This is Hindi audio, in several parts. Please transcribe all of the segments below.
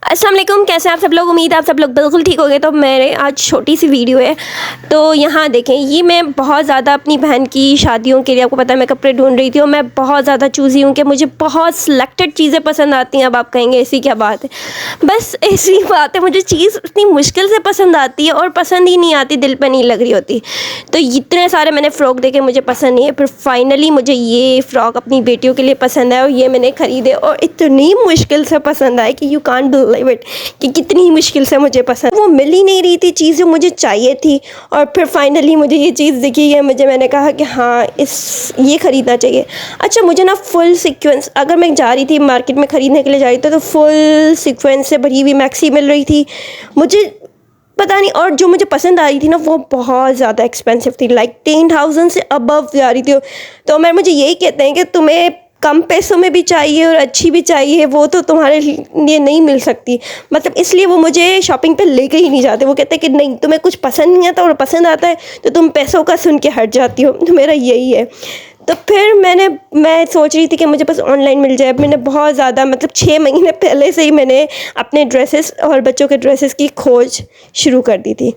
अस्सलाम वालेकुम, कैसे हैं आप सब लोग। उम्मीद है आप सब लोग बिल्कुल ठीक हो गए। तो मेरे आज छोटी सी वीडियो है। तो यहाँ देखें, ये मैं बहुत ज़्यादा अपनी बहन की शादियों के लिए, आपको पता है मैं कपड़े ढूंढ रही थी और मैं बहुत ज़्यादा चूज़ी हूँ कि मुझे बहुत सिलेक्टेड चीज़ें पसंद आती हैं। अब आप कहेंगे ऐसी क्या बात है, बस ऐसी बात है। मुझे चीज़ इतनी मुश्किल से पसंद आती है और पसंद ही नहीं आती, दिल पर नहीं लग रही होती। तो इतने सारे मैंने फ़्रॉक देखे, मुझे पसंद नहीं है। फिर फाइनली मुझे ये फ़्रॉक अपनी बेटियों के लिए पसंद है और ये मैंने ख़रीदे और इतनी मुश्किल से पसंद आए कि यू कांट बिलीव इट, कि कितनी मुश्किल से मुझे पसंद। वो मिल ही नहीं रही थी चीज़ जो मुझे चाहिए थी। और फिर फाइनली मुझे ये चीज़ दिखी है। मैंने कहा कि हाँ, ये ख़रीदना चाहिए। अच्छा, मुझे ना फुल सीक्वेंस, अगर मैं जा रही थी मार्केट में ख़रीदने के लिए जा रही थी तो फुल सीक्वेंस से भरी हुई मैक्सी मिल रही थी मुझे, पता नहीं। और जो मुझे पसंद आ रही थी ना, वो बहुत ज़्यादा एक्सपेंसिव थी, लाइक 10,000 से अबव जा रही थी। तो मैं मुझे यही कहते हैं कि तुम्हें कम पैसों में भी चाहिए और अच्छी भी चाहिए, वो तो तुम्हारे लिए नहीं मिल सकती। मतलब इसलिए वो मुझे शॉपिंग पे लेके ही नहीं जाते। वो कहते हैं कि नहीं, तुम्हें कुछ पसंद नहीं आता और पसंद आता है तो तुम पैसों का सुन के हट जाती हो। तो मेरा यही है। तो फिर मैं सोच रही थी कि मुझे बस ऑनलाइन मिल जाए। मैंने बहुत ज़्यादा, मतलब 6 महीने पहले से ही मैंने अपने ड्रेसेस और बच्चों के ड्रेसेस की खोज शुरू कर दी थी।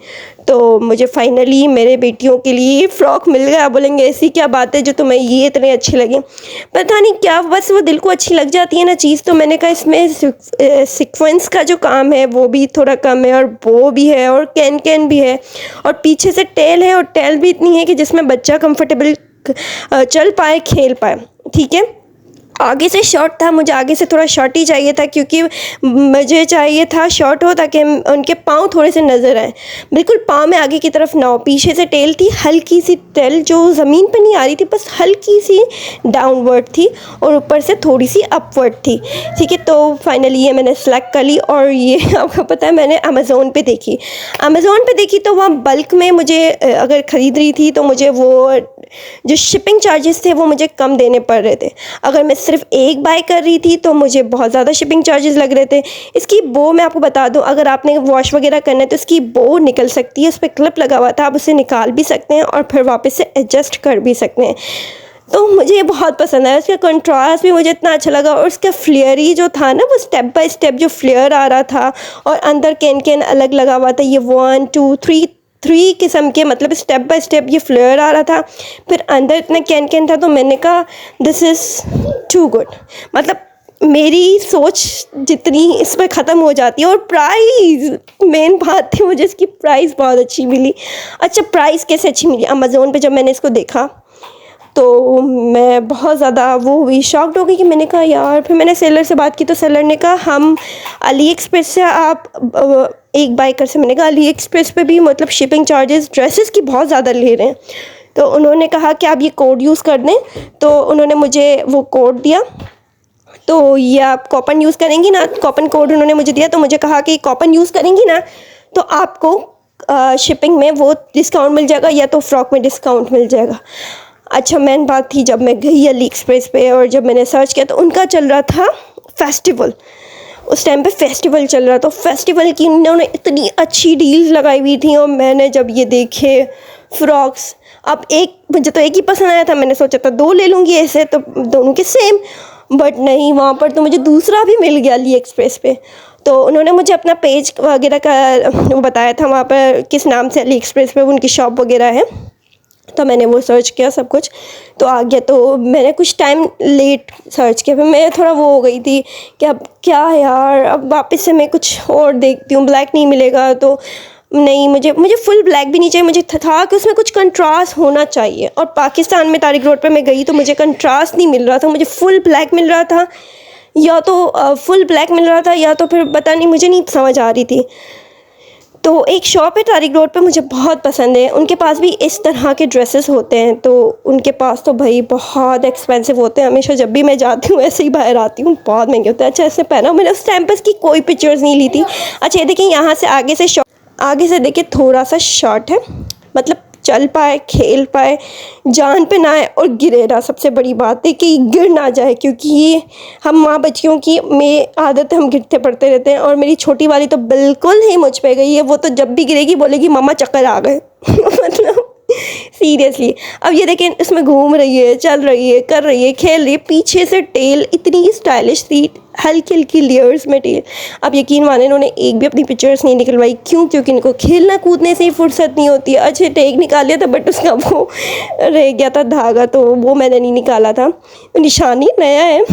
तो मुझे फाइनली मेरे बेटियों के लिए फ़्रॉक मिल गया। बोलेंगे ऐसी क्या बात है जो तुम्हें ये इतने अच्छी लगी। पता नहीं क्या, बस वो दिल को अच्छी लग जाती है ना चीज़। तो मैंने कहा इसमें सीक्वेंस का जो काम है वो भी थोड़ा कम है और बो भी है और कैन भी है और पीछे से टेल है और टेल भी इतनी है कि जिसमें बच्चा कंफर्टेबल चल पाए, खेल पाए। ठीक है। आगे से शॉर्ट था, मुझे आगे से थोड़ा शॉर्ट ही चाहिए था क्योंकि मुझे चाहिए था शॉर्ट हो ताकि उनके पाँव थोड़े से नज़र आए, बिल्कुल पाँव में आगे की तरफ ना हो। पीछे से टेल थी, हल्की सी टेल जो ज़मीन पे नहीं आ रही थी, बस हल्की सी डाउनवर्ड थी और ऊपर से थोड़ी सी अपवर्ड थी। ठीक है। तो फाइनली ये मैंने सेलेक्ट कर ली और ये आपको पता है मैंने अमेज़ोन पे देखी तो वहाँ बल्क में मुझे अगर ख़रीद रही थी तो मुझे वो जो शिपिंग चार्जेस थे वो मुझे कम देने पड़ रहे थे। अगर मैं सिर्फ एक बाय कर रही थी तो मुझे बहुत ज़्यादा शिपिंग चार्जेस लग रहे थे। इसकी बो मैं आपको बता दूं, अगर आपने वॉश वगैरह करना है तो इसकी बो निकल सकती है। उस पर क्लिप लगा हुआ था, आप उसे निकाल भी सकते हैं और फिर वापस से एडजस्ट कर भी सकते हैं। तो मुझे ये बहुत पसंद आया। उसका कंट्रास्ट भी मुझे इतना अच्छा लगा और उसका फ्लेयर ही जो था ना, वो स्टेप बाय स्टेप जो फ्लेयर आ रहा था और अंदर कैन अलग लगा हुआ था। ये 1 2 3 किस्म के, मतलब स्टेप बाय स्टेप ये फ्लेयर आ रहा था। फिर अंदर इतना कैन था। तो मैंने कहा दिस इज़ टू गुड। मतलब मेरी सोच जितनी इस पर ख़त्म हो जाती है। और प्राइस, मेन बात थी, मुझे इसकी प्राइस बहुत अच्छी मिली। अच्छा, प्राइस कैसे अच्छी मिली? अमेज़ोन पे जब मैंने इसको देखा तो मैं बहुत ज़्यादा वो हुई, शॉक्ड हो गई कि मैंने कहा यार। फिर मैंने सेलर से बात की तो सेलर ने कहा हम अली एक्सप्रेस से आप एक बाय कर से। मैंने कहा अली एक्सप्रेस पे भी मतलब शिपिंग चार्जेस ड्रेसेस की बहुत ज़्यादा ले रहे हैं। तो उन्होंने कहा कि आप ये कोड यूज़ कर दें। तो उन्होंने मुझे वो कोड दिया। तो ये आप कॉपन यूज़ करेंगी ना, कॉपन कोड उन्होंने मुझे दिया। तो मुझे कहा कि कॉपन यूज़ करेंगी ना तो आपको शिपिंग में वो डिस्काउंट मिल जाएगा या तो फ़्रॉक में डिस्काउंट मिल जाएगा। अच्छा, मेन बात थी जब मैं गई अली एक्सप्रेस पे और जब मैंने सर्च किया तो उनका चल रहा था फेस्टिवल। उस टाइम पे फेस्टिवल चल रहा, तो फेस्टिवल की उन्होंने इतनी अच्छी डील्स लगाई हुई थी। और मैंने जब ये देखे फ़्रॉक्स, अब मुझे तो एक ही पसंद आया था। मैंने सोचा था 2 ले लूँगी ऐसे तो दोनों के सेम, बट नहीं, वहाँ पर तो मुझे दूसरा भी मिल गया अली एक्सप्रेस पे। तो उन्होंने मुझे अपना पेज वगैरह का वो बताया था वहाँ पर किस नाम से अली एक्सप्रेस पे उनकी शॉप वगैरह है। तो मैंने वो सर्च किया, सब कुछ तो आ गया। तो मैंने कुछ टाइम लेट सर्च किया, फिर मैं थोड़ा वो हो गई थी कि अब क्या यार, अब वापस से मैं कुछ और देखती हूँ। ब्लैक नहीं मिलेगा तो नहीं, मुझे फुल ब्लैक भी नहीं चाहिए। मुझे था कि उसमें कुछ कंट्रास्ट होना चाहिए। और पाकिस्तान में तारिक रोड पे मैं गई तो मुझे कंट्रास्ट नहीं मिल रहा था, मुझे फुल ब्लैक मिल रहा था, या तो फुल ब्लैक मिल रहा था या तो फिर पता नहीं, मुझे नहीं समझ आ रही थी। तो एक शॉप है तारिक रोड पे, मुझे बहुत पसंद है। उनके पास भी इस तरह के ड्रेसेस होते हैं। तो उनके पास तो भाई बहुत एक्सपेंसिव होते हैं। हमेशा जब भी मैं जाती हूँ ऐसे ही बाहर आती हूँ, बहुत महंगे होते हैं। अच्छा, ऐसे पहना, मैंने उस टाइम पर इसकी कोई पिक्चर्स नहीं ली थी। अच्छा, ये देखिए यहाँ से आगे से देखिए थोड़ा सा शॉर्ट है, मतलब चल पाए, खेल पाए, जान पे ना आए और गिरे ना। सबसे बड़ी बात है कि गिर ना जाए, क्योंकि ये हम माँ बच्चियों की में आदत है, हम गिरते पड़ते रहते हैं। और मेरी छोटी वाली तो बिल्कुल ही मुझ पे गई है। वो तो जब भी गिरेगी बोलेगी मम्मा चक्कर आ गए। मतलब सीरियसली। अब ये देखें, इसमें घूम रही है, चल रही है, कर रही है, खेल रही है, पीछे से टेल इतनी स्टाइलिश थी, हल्की हल्की लेयर्स में टेल। अब यकीन माने इन्होंने एक भी अपनी पिक्चर्स नहीं निकलवाई। क्यों? क्योंकि इनको खेलना कूदने से ही फुर्सत नहीं होती है। अच्छे टेक निकाल लिया था बट उसका वो रह गया था धागा, तो वो मैंने नहीं निकाला था। निशानी नया है।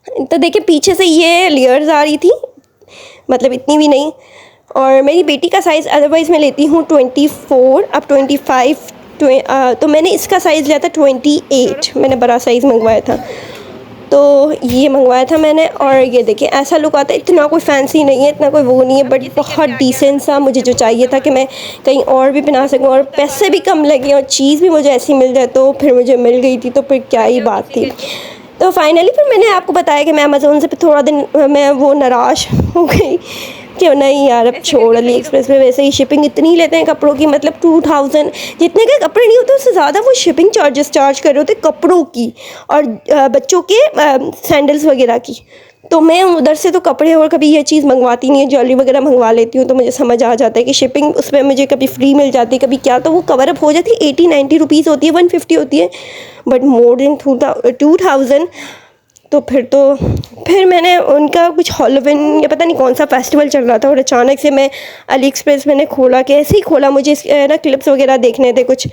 तो देखिए पीछे से ये लेयर्स आ रही थी, मतलब इतनी भी नहीं। और मेरी बेटी का साइज़ अदरवाइज़ मैं लेती हूँ 24, अब 25, तो मैंने इसका साइज़ लिया था 28। मैंने बड़ा साइज़ मंगवाया था, तो ये मंगवाया था मैंने। और ये देखिए ऐसा लुक आता है, इतना कोई फैंसी नहीं है, इतना कोई वो नहीं है, बट बहुत डिसेंट सा मुझे जो चाहिए था कि मैं कहीं और भी पहना सकूँ और पैसे भी कम लगे और चीज़ भी मुझे ऐसी मिल जाए, तो फिर मुझे मिल गई थी, तो फिर क्या ही बात थी। तो फाइनली फिर मैंने आपको बताया कि मैं अमेज़ोन से थोड़ा दिन मैं वो नाराज़ हो गई कि नहीं यार अब छोड़। अली एक्सप्रेस में वैसे ही शिपिंग इतनी लेते हैं कपड़ों की, मतलब 2000 जितने के कपड़े नहीं होते उससे ज़्यादा वो शिपिंग चार्जेस चार्ज कर रहे होते कपड़ों की और बच्चों के सैंडल्स वगैरह की। तो मैं उधर से तो कपड़े और कभी ये चीज़ मंगवाती नहीं है, ज्वेलरी वगैरह मंगवा लेती हूँ, तो मुझे समझ आ जाता है कि शिपिंग उसमें मुझे कभी फ्री मिल जाती है, कभी क्या, तो वो कवर अप हो जाती है। 80-90 रुपीज़ होती है, 150 होती है, बट मोर देन 2000। तो फिर मैंने उनका कुछ हॉलोविन या पता नहीं कौन सा फेस्टिवल चल रहा था, और अचानक से मैं अली एक्सप्रेस मैंने खोला, कि ऐसे ही खोला, मुझे ना क्लिप्स वगैरह देखने थे कुछ,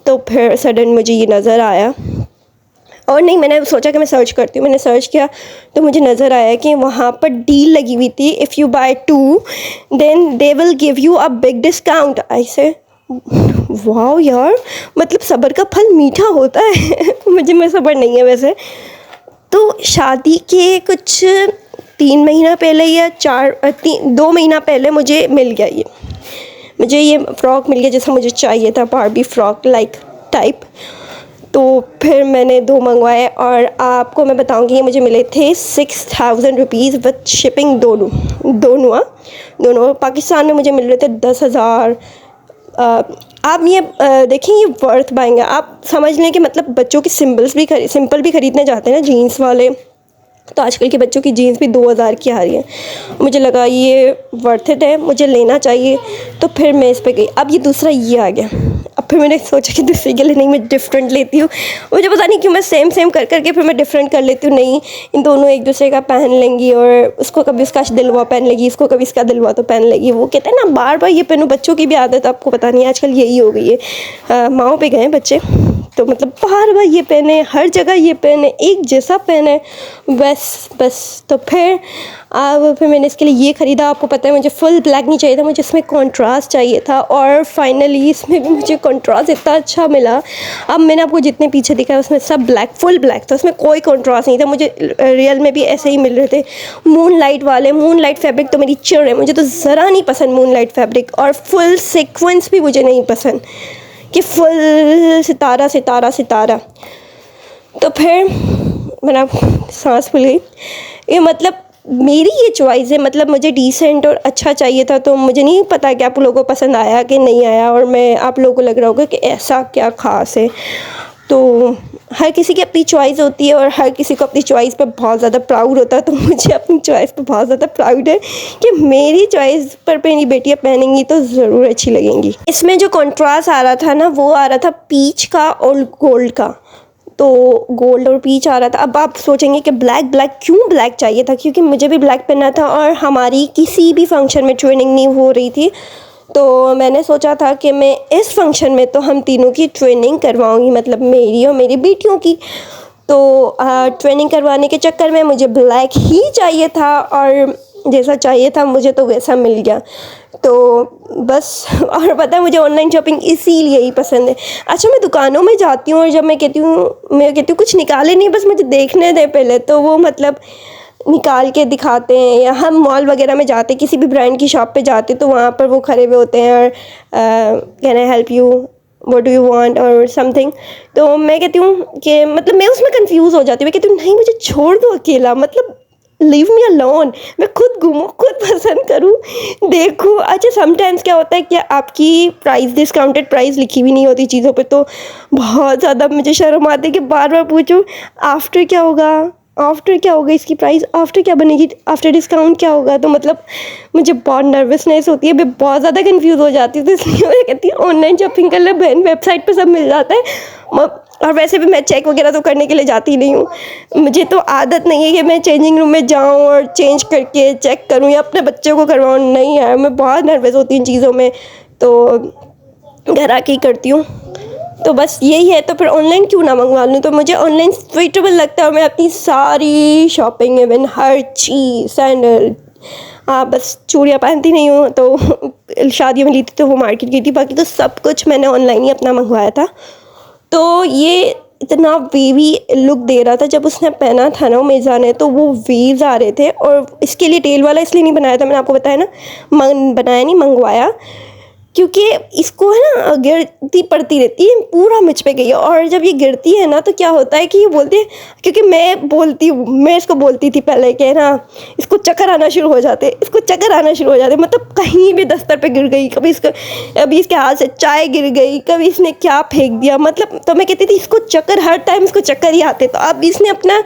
तो फिर सडन मुझे ये नज़र आया। और नहीं, मैंने सोचा कि मैं सर्च करती हूँ, मैंने सर्च किया तो मुझे नज़र आया कि वहाँ पर डील लगी हुई थी, if you buy 2 then they will give you a big discount. ऐसे वाह यार, मतलब सब्र का फल मीठा होता है। मुझे में सब्र नहीं है वैसे। तो शादी के कुछ 3 महीना पहले या 2 महीना पहले मुझे मिल गया मुझे ये फ़्रॉक मिल गया जैसा मुझे चाहिए था, बारबी फ़्रॉक लाइक टाइप। तो फिर मैंने 2 मंगवाए और आपको मैं बताऊंगी ये मुझे मिले थे 6000 रुपीज़ विद शिपिंग। दोनों पाकिस्तान में मुझे मिल रहे थे 10,000। आप ये देखें, ये वर्थ बाइंग है। आप समझ लें कि मतलब बच्चों की सिंपल भी ख़रीदने जाते हैं ना जीन्स वाले, तो आजकल के बच्चों की जीन्स भी 2000 की आ रही है। मुझे लगा ये वर्थ इट है, मुझे लेना चाहिए, तो फिर मैं इस पे गई। अब ये दूसरा ये आ गया, अब फिर मैंने सोचा कि दूसरे के लिए नहीं, मैं डिफरेंट लेती हूँ। मुझे पता नहीं क्यों मैं सेम कर करके फिर मैं डिफरेंट कर लेती हूँ। नहीं, इन दोनों एक दूसरे का पहन लेंगी, और उसको कभी उसका दिलवा पहन लेगी, इसको कभी इसका दिलवा तो पहन लेगी। वो कहते हैं ना बार बार ये पहनो, बच्चों की भी आदत आपको पता नहीं आजकल यही हो गई है। माओ पे गए बच्चे, तो मतलब बार बार ये पहने, हर जगह ये पहने, एक जैसा पहने, बस। तो फिर मैंने इसके लिए ये ख़रीदा। आपको पता है मुझे फुल ब्लैक नहीं चाहिए था, मुझे इसमें कंट्रास्ट चाहिए था, और फाइनली इसमें भी मुझे कंट्रास्ट इतना अच्छा मिला। अब मैंने आपको जितने पीछे दिखा उसमें सब ब्लैक, फुल ब्लैक था, उसमें कोई कंट्रास्ट नहीं था। मुझे रियल में भी ऐसे ही मिल रहे थे, मून लाइट फैब्रिक तो मेरी चिड़ है, मुझे तो ज़रा नहीं पसंद मून लाइट फैब्रिक। और फुल सीक्वेंस भी मुझे नहीं पसंद कि फुल सितारा। तो फिर मेरा सांस फूल गई। ये मतलब मेरी ये चॉइस है, मतलब मुझे डिसेंट और अच्छा चाहिए था, तो मुझे नहीं पता कि आप लोगों को पसंद आया कि नहीं आया, और मैं आप लोगों को लग रहा होगा कि ऐसा क्या ख़ास है। तो हर किसी की अपनी चॉइस होती है और हर किसी को अपनी चॉइस पे बहुत ज़्यादा प्राउड होता है। तो मुझे अपनी चॉइस पे बहुत ज़्यादा प्राउड है कि मेरी चॉइस पर मेरी बेटियाँ पहनेंगी तो ज़रूर अच्छी लगेंगी। इसमें जो कंट्रास्ट आ रहा था ना, वो आ रहा था पीच का और गोल्ड का, तो गोल्ड और पीच आ रहा था। अब आप सोचेंगे कि ब्लैक क्यों ब्लैक चाहिए था, क्योंकि मुझे भी ब्लैक पहनना था और हमारी किसी भी फंक्शन में ट्रेनिंग नहीं हो रही थी। तो मैंने सोचा था कि मैं इस फंक्शन में तो हम तीनों की ट्रेनिंग करवाऊंगी, मतलब मेरी और मेरी बेटियों की। तो ट्रेनिंग करवाने के चक्कर में मुझे ब्लैक ही चाहिए था, और जैसा चाहिए था मुझे तो वैसा मिल गया। तो बस, और पता है मुझे ऑनलाइन शॉपिंग इसीलिए ही पसंद है। अच्छा, मैं दुकानों में जाती हूँ और जब मैं कहती हूँ कुछ निकाले नहीं, बस मुझे देखने दे पहले, तो वो मतलब निकाल के दिखाते हैं। या हम मॉल वगैरह में जाते, किसी भी ब्रांड की शॉप पे जाते, तो वहाँ पर वो खड़े हुए होते हैं और can I help you, what do you want और समथिंग। तो मैं कहती हूँ कि मतलब मैं उसमें कंफ्यूज हो जाती हूँ। मैं कहती हूँ नहीं, मुझे छोड़ दो अकेला, मतलब लीव मी अलोन, मैं खुद घूमूँ, खुद पसंद करूँ, देखूँ। अच्छा, समटाइम्स क्या होता है कि आपकी डिस्काउंटेड प्राइस लिखी हुई नहीं होती चीज़ों पे, तो बहुत ज़्यादा मुझे शर्म आती है कि बार बार पूछूँ आफ्टर क्या होगा, आफ्टर क्या होगा इसकी प्राइस, आफ्टर क्या बनेगी, आफ्टर डिस्काउंट क्या होगा। तो मतलब मुझे बहुत नर्वसनेस होती है, मैं बहुत ज़्यादा कंफ्यूज हो जाती हूँ। तो इसलिए मैं कहती हूँ ऑनलाइन शॉपिंग कर ले बहन, वेबसाइट पर सब मिल जाता है। और वैसे भी मैं चेक वगैरह तो करने के लिए जाती नहीं हूँ, मुझे तो आदत नहीं है कि मैं चेंजिंग रूम में जाऊँ और चेंज करके चेक करूँ या अपने बच्चे को करवाऊँ। नहीं यार, मैं बहुत नर्वस होती हूँ इन चीज़ों में, तो घर आके ही करती हूँ। तो बस यही है, तो फिर ऑनलाइन क्यों ना मंगवा लूँ। तो मुझे ऑनलाइन स्विटेबल लगता है और मैं अपनी सारी शॉपिंग इवन हर चीज़, सैंडल, बस चूड़ियाँ पहनती नहीं हूँ तो शादियों में ली थी तो वो मार्केट गई थी, बाकी तो सब कुछ मैंने ऑनलाइन ही अपना मंगवाया था। तो ये इतना वेवी लुक दे रहा था जब उसने पहना था ना मेज़ा ने, तो वो वेव्स आ रहे थे। और इसके लिए टेल वाला इसलिए नहीं बनाया था, मैंने आपको बताया ना, बनाया नहीं, मंगवाया, क्योंकि इसको है ना गिरती पड़ती रहती है, पूरा मुझ पे गई है। और जब ये गिरती है ना तो क्या होता है कि ये बोलते हैं, क्योंकि मैं इसको बोलती थी पहले कि ना इसको चक्कर आना शुरू हो जाते, इसको चक्कर आना शुरू हो जाते, मतलब कहीं भी दस्तर पे गिर गई, अभी इसके हाथ से चाय गिर गई, कभी इसने क्या फेंक दिया, मतलब तो मैं कहती थी इसको चक्कर, हर टाइम इसको चक्कर ही आते। तो अब इसने अपना,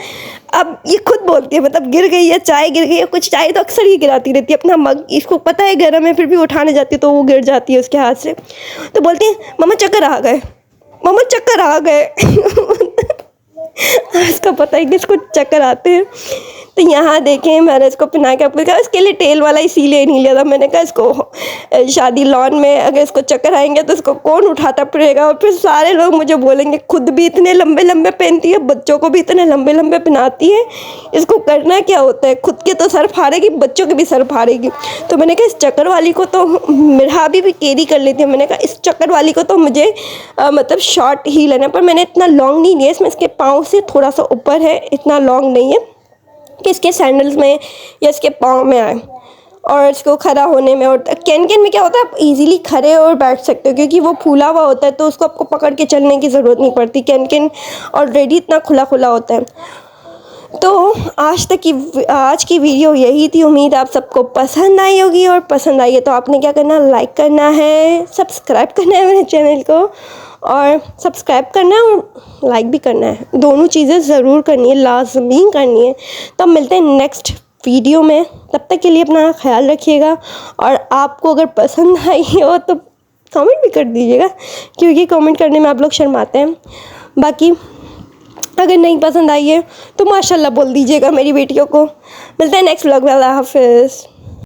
अब ये खुद बोलती है, मतलब गिर गई है, चाय गिर गई है, कुछ चाय तो अक्सर ही गिराती रहती है, अपना मग इसको पता है गर्म है फिर भी उठाने जाती है तो वो गिर जाती है उसके हाथ से। तो बोलती है मम्मा चक्कर आ गए, मम्मा चक्कर आ गए। इसको पता है कि इसको चक्कर आते हैं। तो यहाँ देखें, मैंने इसको पहना के आपको कहा, इसके लिए टेल वाला इसीलिए नहीं लिया था, मैंने कहा इसको शादी लॉन में अगर इसको चक्कर आएंगे तो इसको कौन उठाता फिरेगा, और फिर सारे लोग मुझे बोलेंगे खुद भी इतने लंबे लंबे पहनती है, बच्चों को भी इतने लंबे लंबे पहनाती है, इसको करना क्या होता है, खुद के तो सर फाड़ेगी, बच्चों के भी सर फाड़ेगी। तो मैंने कहा इस चक्कर वाली को तो मेरा भी कैरी कर लेती है, मैंने कहा इस चक्कर वाली को तो मुझे मतलब शॉर्ट ही लेना, पर मैंने इतना लॉन्ग नहीं लिया, इसमें इसके पाँव से थोड़ा सा ऊपर है, इतना लॉन्ग नहीं है कि इसके सैंडल्स में या इसके पाँव में आए और इसको खड़ा होने में। और कैन में क्या होता है, आप इजीली खड़े और बैठ सकते हो क्योंकि वो फूला हुआ होता है, तो उसको आपको पकड़ के चलने की ज़रूरत नहीं पड़ती। कैन ऑलरेडी इतना खुला खुला होता है। तो आज की वीडियो यही थी, उम्मीद आप सबको पसंद आई होगी, और पसंद आई है तो आपने क्या करना, लाइक करना है, सब्सक्राइब करना है मेरे चैनल को, और सब्सक्राइब करना है और लाइक भी करना है, दोनों चीज़ें ज़रूर करनी है, लाजमी करनी है। तो अब मिलते हैं नेक्स्ट वीडियो में, तब तक के लिए अपना ख्याल रखिएगा। और आपको अगर पसंद आई हो तो कमेंट भी कर दीजिएगा, क्योंकि कमेंट करने में आप लोग शर्माते हैं। बाकी अगर नहीं पसंद आई है तो माशाल्लाह बोल दीजिएगा मेरी बेटियों को। मिलते हैं नेक्स्ट व्लॉग में, अल्लाह हाफिज़।